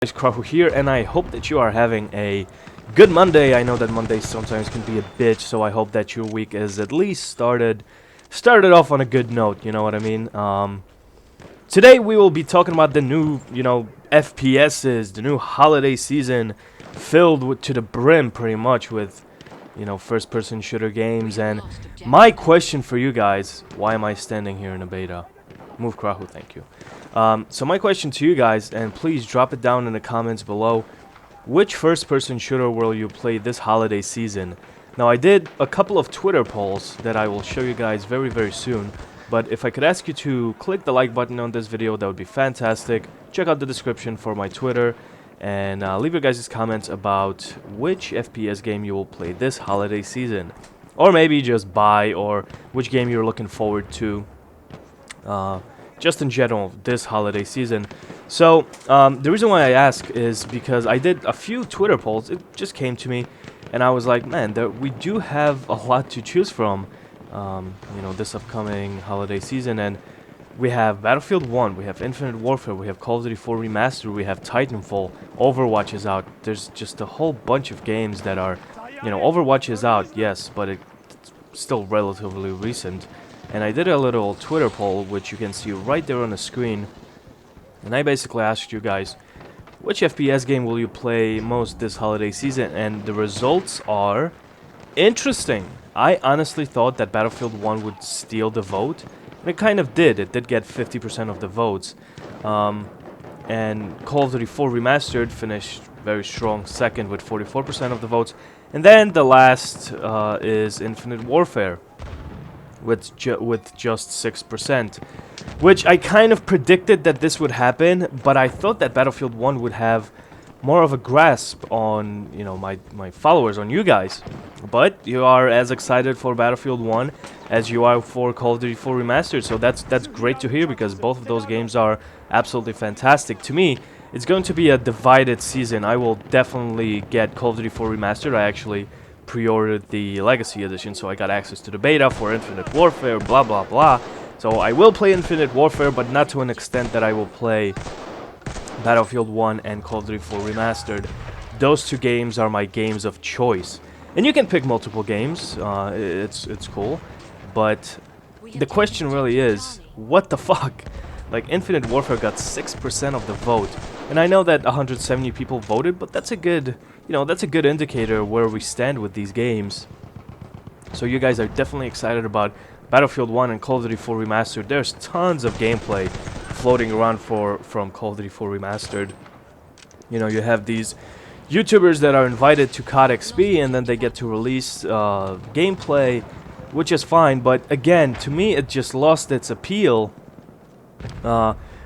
Guys, Krahu here, and I hope that you are having a good Monday. I know that Mondays sometimes can be a bitch, so I hope that your week is at least started off on a good note. You know what I mean? Today we will be talking about the new, FPSs, the new holiday season, filled to the brim, pretty much with, first-person shooter games. And my question for you guys: why am I standing here in a beta? Move Krahu, thank you. So my question to you guys, and please drop it down in the comments below, which first-person shooter will you play this holiday season? Now, I did a couple of Twitter polls that I will show you guys very, very soon, but if I could ask you to click the like button on this video, that would be fantastic. Check out the description for my Twitter, and leave your guys' comments about which FPS game you will play this holiday season. Or maybe just buy, or which game you're looking forward to. Just in general this holiday season. So the reason why I ask is because I did a few Twitter polls. It just came to me, and I was like, man, we do have a lot to choose from, this upcoming holiday season. And we have Battlefield 1, we have Infinite Warfare, we have Call of Duty 4 Remastered, we have Titanfall, Overwatch is out. There's just a whole bunch of games that are, Overwatch is out, yes, but it's still relatively recent. And I did a little Twitter poll, which you can see right there on the screen. And I basically asked you guys, which FPS game will you play most this holiday season? And the results are interesting. I honestly thought that Battlefield 1 would steal the vote. And it kind of did. It did get 50% of the votes. And Call of Duty 4 Remastered finished very strong second with 44% of the votes. And then the last is Infinite Warfare, with just 6%, which I kind of predicted that this would happen, but I thought that Battlefield 1 would have more of a grasp on, my followers, on you guys. But you are as excited for Battlefield 1 as you are for Call of Duty 4 Remastered, so that's great to hear, because both of those games are absolutely fantastic. To me, it's going to be a divided season. I will definitely get Call of Duty 4 Remastered. I actually pre-ordered the Legacy Edition, so I got access to the beta for Infinite Warfare, blah blah blah. So I will play Infinite Warfare, but not to an extent that I will play Battlefield 1 and Call of Duty 4 Remastered. Those two games are my games of choice. And you can pick multiple games, it's cool, but the question really is, what the fuck? Like, Infinite Warfare got 6% of the vote, and I know that 170 people voted, but that's a good, that's a good indicator where we stand with these games. So you guys are definitely excited about Battlefield 1 and Call of Duty 4 Remastered. There's tons of gameplay floating around from Call of Duty 4 Remastered. You have these YouTubers that are invited to COD XP, and then they get to release gameplay, which is fine, but again, to me, it just lost its appeal,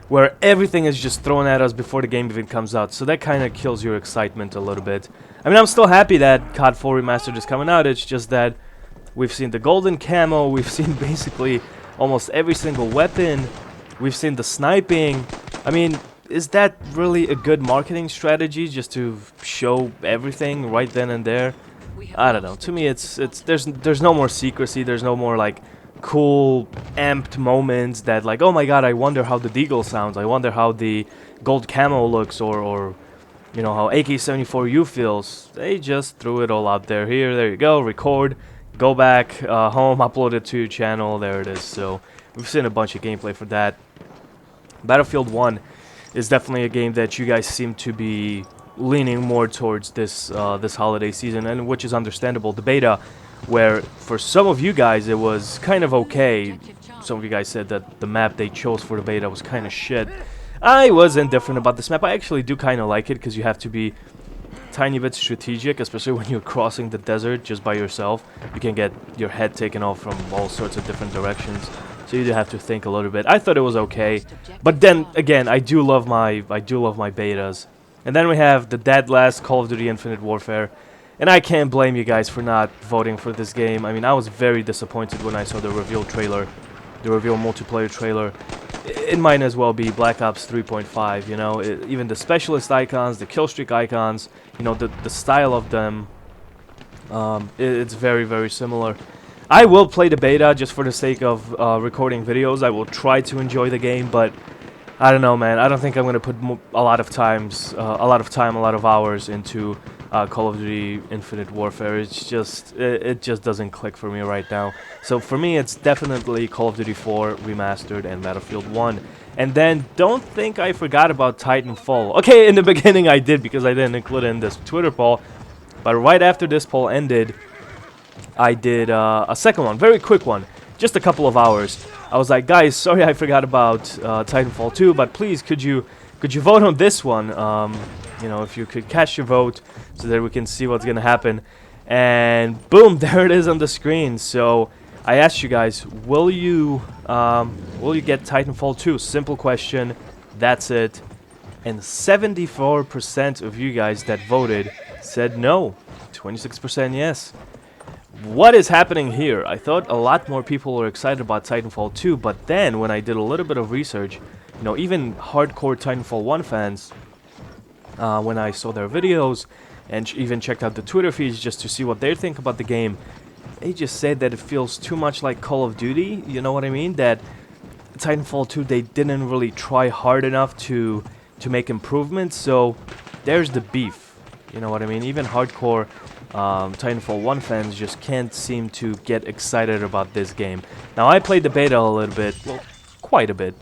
where everything is just thrown at us before the game even comes out. So that kind of kills your excitement a little bit. I mean, I'm still happy that COD 4 Remastered is coming out. It's just that we've seen the golden camo, we've seen basically almost every single weapon, we've seen the sniping. I mean, is that really a good marketing strategy, just to show everything right then and there? I don't know. To me, there's no more secrecy. There's no more like cool amped moments that, like, oh my god, I wonder how the deagle sounds, I wonder how the gold camo looks, or how AK-74U feels. They just threw it all out there. There you go, record, go back home, upload it to your channel, there it is. So we've seen a bunch of gameplay for that. Battlefield 1 is definitely a game that you guys seem to be leaning more towards this holiday season, and which is understandable. The beta, where for some of you guys it was kind of okay. Some of you guys said that the map they chose for the beta was kind of shit. I was indifferent about this map. I actually do kind of like it, because you have to be tiny bit strategic, especially when you're crossing the desert just by yourself. You can get your head taken off from all sorts of different directions, so you do have to think a little bit. I thought it was okay, but then again, I do love my betas. And then we have the dead last Call of Duty Infinite Warfare. And I can't blame you guys for not voting for this game. I mean, I was very disappointed when I saw the reveal trailer, the reveal multiplayer trailer. It might as well be Black Ops 3.5, even the specialist icons, the killstreak icons, the style of them, it's very, very similar. I will play the beta just for the sake of recording videos. I will try to enjoy the game, but I don't know, man. I don't think I'm gonna put a lot of time, a lot of hours into Call of Duty Infinite Warfare. It just doesn't click for me right now. So for me, it's definitely Call of Duty 4 Remastered and Battlefield 1. And then don't think I forgot about Titanfall. Okay, in the beginning I did because I didn't include it in this Twitter poll. But right after this poll ended, I did a second one, very quick one, just a couple of hours. I was like, guys, sorry I forgot about Titanfall 2, but please could you vote on this one? You know, if you could cast your vote so that we can see what's gonna happen. And boom, there it is on the screen. So I asked you guys, will you get Titanfall 2? Simple question. That's it. And 74% of you guys that voted said no. 26% yes. What is happening here? I thought a lot more people were excited about Titanfall 2, but then when I did a little bit of research, you know, even hardcore Titanfall 1 fans, when I saw their videos and even checked out the Twitter feeds just to see what they think about the game, they just said that it feels too much like Call of Duty, you know what I mean? That Titanfall 2, they didn't really try hard enough to make improvements, so there's the beef, you know what I mean? Even hardcore Titanfall 1 fans just can't seem to get excited about this game. Now, I played the beta a little bit, well, quite a bit,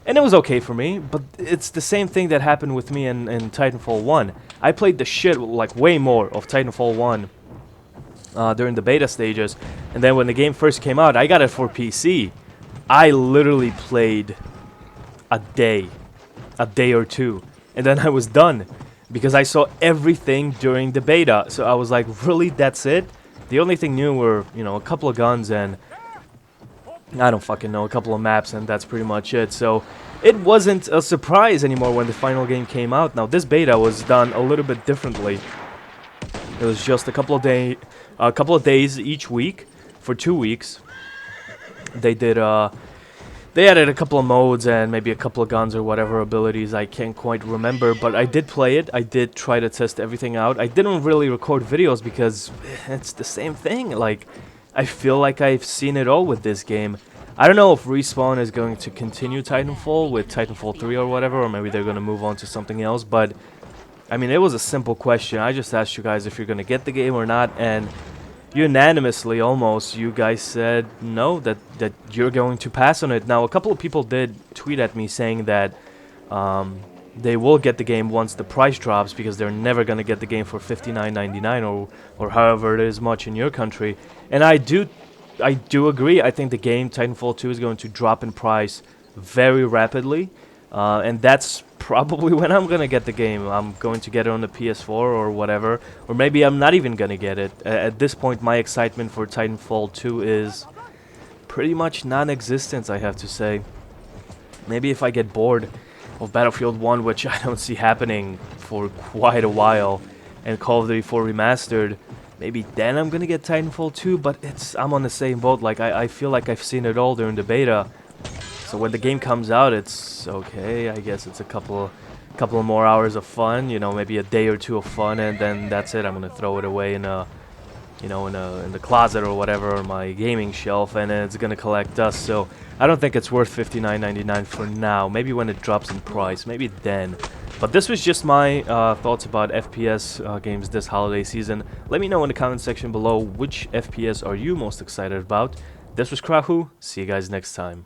and it was okay for me, but it's the same thing that happened with me in Titanfall 1. I played the shit, like, way more of Titanfall 1 during the beta stages, and then when the game first came out, I got it for PC. I literally played a day or two, and then I was done. Because I saw everything during the beta. So I was like, really, that's it? The only thing new were, you know, a couple of guns and I don't fucking know, a couple of maps, and that's pretty much it. So it wasn't a surprise anymore when the final game came out. Now this beta was done a little bit differently. It was just a couple of days each week for 2 weeks. They added a couple of modes and maybe a couple of guns or whatever abilities, I can't quite remember, but I did play it. I did try to test everything out. I didn't really record videos because it's the same thing. Like, I feel like I've seen it all with this game. I don't know if Respawn is going to continue Titanfall with Titanfall 3 or whatever, or maybe they're going to move on to something else, but I mean, it was a simple question. I just asked you guys if you're going to get the game or not, and unanimously, almost, you guys said no, that you're going to pass on it. Now, a couple of people did tweet at me saying that they will get the game once the price drops because they're never going to get the game for $59.99 or however it is much in your country. And I do agree. I think the game Titanfall 2 is going to drop in price very rapidly, and that's probably when I'm gonna get the game. I'm going to get it on the PS4 or whatever, or maybe I'm not even gonna get it. At this point, my excitement for Titanfall 2 is pretty much non-existent, I have to say. Maybe if I get bored of Battlefield 1, which I don't see happening for quite a while, and Call of Duty 4 Remastered, maybe then I'm gonna get Titanfall 2, but I'm on the same boat. Like, I feel like I've seen it all during the beta. So when the game comes out, it's okay. I guess it's a couple of more hours of fun. You know, maybe a day or two of fun, and then that's it. I'm gonna throw it away in the closet or whatever, or my gaming shelf, and it's gonna collect dust. So I don't think it's worth $59.99 for now. Maybe when it drops in price, maybe then. But this was just my thoughts about FPS games this holiday season. Let me know in the comment section below which FPS are you most excited about. This was Krahu. See you guys next time.